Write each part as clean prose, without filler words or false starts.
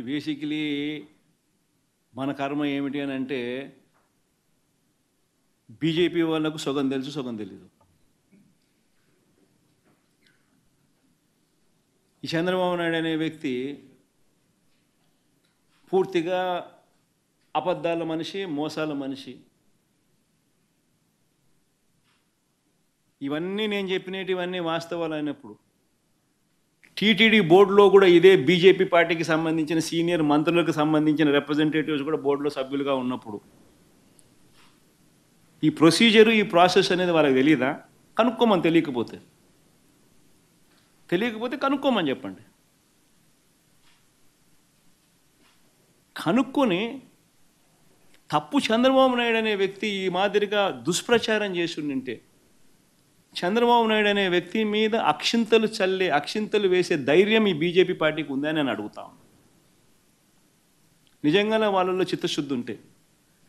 Basically మన కర్మ ఏమిటి అని అంటే బీజేపీ వాళ్ళకు సగం తెలుసు, సగం తెలీదు. ఈ చంద్రబాబు నాయుడు అనే వ్యక్తి పూర్తిగా అబద్ధాల మనిషి, మోసాల మనిషి. ఇవన్నీ నేను చెప్పినటివన్నీ వాస్తవాలు అయినప్పుడు టీటీడీ బోర్డులో కూడా ఇదే బీజేపీ పార్టీకి సంబంధించిన సీనియర్ మంత్రులకు సంబంధించిన రిప్రజెంటేటివ్స్ కూడా బోర్డులో సభ్యులుగా ఉన్నప్పుడు ఈ ప్రొసీజరు, ఈ ప్రాసెస్ అనేది వాళ్ళకి తెలియదా? కనుక్కోమని. తెలియకపోతే కనుక్కోమని చెప్పండి. కనుక్కొని తప్పు చంద్రబాబు నాయుడు అనే వ్యక్తి ఈ మాదిరిగా దుష్ప్రచారం చేసి ఉంటే చంద్రబాబు నాయుడు అనే వ్యక్తి మీద అక్షింతలు వేసే ధైర్యం ఈ బీజేపీ పార్టీకి ఉందని నేను అడుగుతాను. నిజంగానే వాళ్ళలో చిత్తశుద్ధి ఉంటే,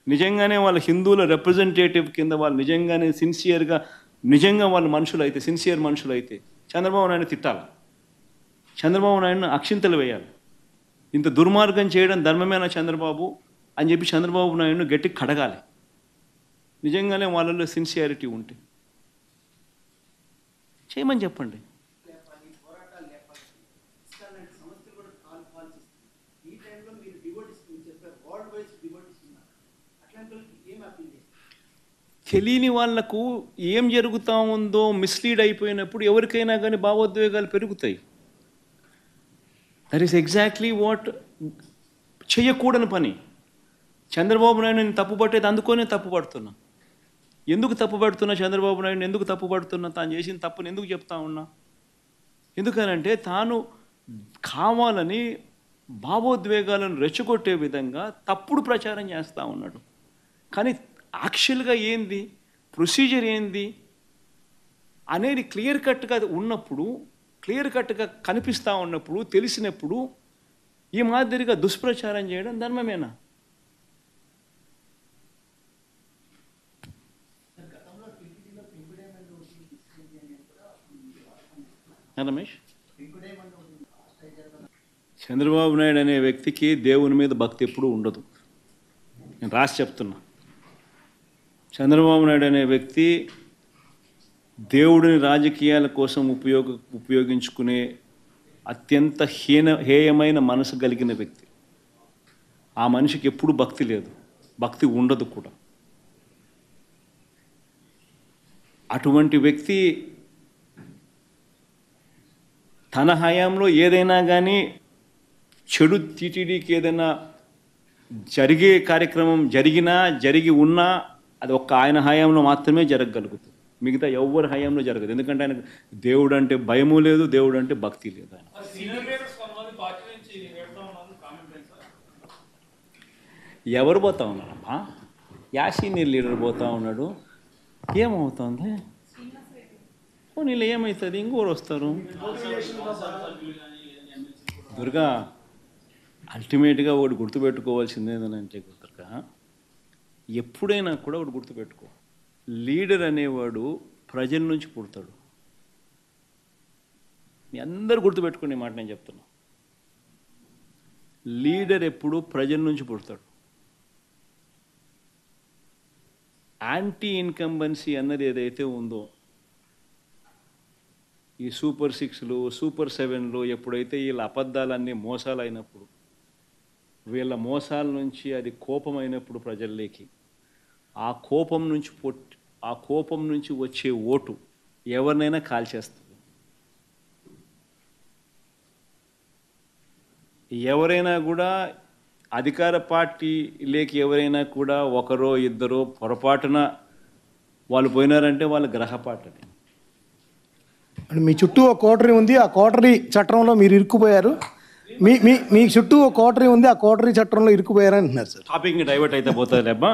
నిజంగానే వాళ్ళ హిందువుల రిప్రజెంటేటివ్ కింద వాళ్ళు నిజంగానే సిన్సియర్గా, నిజంగా వాళ్ళు మనుషులు అయితే, సిన్సియర్ మనుషులు అయితే చంద్రబాబు నాయుడు తిట్టాలి, చంద్రబాబు నాయుడును అక్షింతలు వేయాలి. ఇంత దుర్మార్గం చేయడం ధర్మమేనా చంద్రబాబు అని చెప్పి చంద్రబాబు నాయుడును గట్టి కడగాలి. నిజంగానే వాళ్ళలో సిన్సియారిటీ ఉంటే చేయమని చెప్పండి. తెలియని వాళ్లకు ఏం జరుగుతూ ఉందో మిస్లీడ్ అయిపోయినప్పుడు ఎవరికైనా కానీ భావోద్వేగాలు పెరుగుతాయి. దట్ ఈస్ ఎగ్జాక్ట్లీ వాట్ చేయకూడని పని. చంద్రబాబు నాయుడు నేను తప్పుపట్టేది అందుకోనే తప్పుపడుతున్నా. ఎందుకు తప్పుపడుతున్నా? చంద్రబాబు నాయుడు ఎందుకు తప్పుపడుతున్నా? తాను చేసిన తప్పుని ఎందుకు చెప్తా ఉన్నా? ఎందుకనంటే తాను కావాలని భావోద్వేగాలను రెచ్చగొట్టే విధంగా తప్పుడు ప్రచారం చేస్తూ ఉన్నాడు. కానీ యాక్చువల్గా ఏంది, ప్రొసీజర్ ఏంది అనేది క్లియర్ కట్గా ఉన్నప్పుడు, క్లియర్ కట్గా కనిపిస్తూ ఉన్నప్పుడు, తెలిసినప్పుడు ఈ మాదిరిగా దుష్ప్రచారం చేయడం ధర్మమేనా? రమేష్, చంద్రబాబు నాయుడు అనే వ్యక్తికి దేవుని మీద భక్తి ఎప్పుడూ ఉండదు. నేను రాసి చెప్తున్నా. చంద్రబాబు నాయుడు అనే వ్యక్తి దేవుడిని రాజకీయాల కోసం ఉపయోగించుకునే అత్యంత హేయమైన మనసు కలిగిన వ్యక్తి. ఆ మనిషికి ఎప్పుడు భక్తి లేదు, భక్తి ఉండదు కూడా. అటువంటి వ్యక్తి తన హయాంలో ఏదైనా కానీ చెడు టీటీడీకి ఏదైనా జరిగే కార్యక్రమం జరిగి ఉన్నా అది ఒక్క ఆయన హయాంలో మాత్రమే జరగగలుగుతుంది. మిగతా ఎవరి హయాంలో జరగదు. ఎందుకంటే ఆయనకు దేవుడు అంటే భయము లేదు, దేవుడు అంటే భక్తి లేదు. ఆయన ఎవరు పోతా ఉన్నారమ్మా? సీనియర్ లీడర్ పోతా ఉన్నాడు. ఏమవుతుంది? నీళ్ళు ఏమవుతుంది? ఇంకోరు వస్తారు. దుర్గా, అల్టిమేట్గా ఒకటి గుర్తుపెట్టుకోవాల్సింది ఏంటంటే దుర్గా, ఎప్పుడైనా కూడా ఒకటి గుర్తుపెట్టుకో, లీడర్ అనేవాడు ప్రజల నుంచి పుడతాడు. మీ అందరు గుర్తుపెట్టుకునే మాట నేను చెప్తున్నా. లీడర్ ఎప్పుడు ప్రజల నుంచి పుడతాడు. యాంటీ ఇన్కంబెన్సీ అన్నది ఏదైతే ఉందో, ఈ సూపర్ 6లు, సూపర్ 7లు ఎప్పుడైతే వీళ్ళ అబద్ధాలన్నీ మోసాలు అయినప్పుడు, వీళ్ళ మోసాల నుంచి అది కోపమైనప్పుడు ప్రజల్లోకి, ఆ కోపం నుంచి వచ్చే ఓటు ఎవరినైనా కాల్చేస్తుంది. ఎవరైనా కూడా అధికార పార్టీలోకి ఎవరైనా కూడా ఒకరో ఇద్దరో పొరపాటున వాళ్ళు పోయినారంటే వాళ్ళ గ్రహపాటని. మీ చుట్టూ ఒక కోటరీ ఉంది, ఆ కోటరీ చట్టంలో మీరు ఇరుక్కుపోయారు. మీ చుట్టూ ఒక కోటరీ ఉంది, ఆ కోటరీ చట్టంలో ఇరుక్కుపోయారని అంటున్నారు సార్. టాపిక్ని డైవర్ట్ అయితే పోతుంది అబ్బా.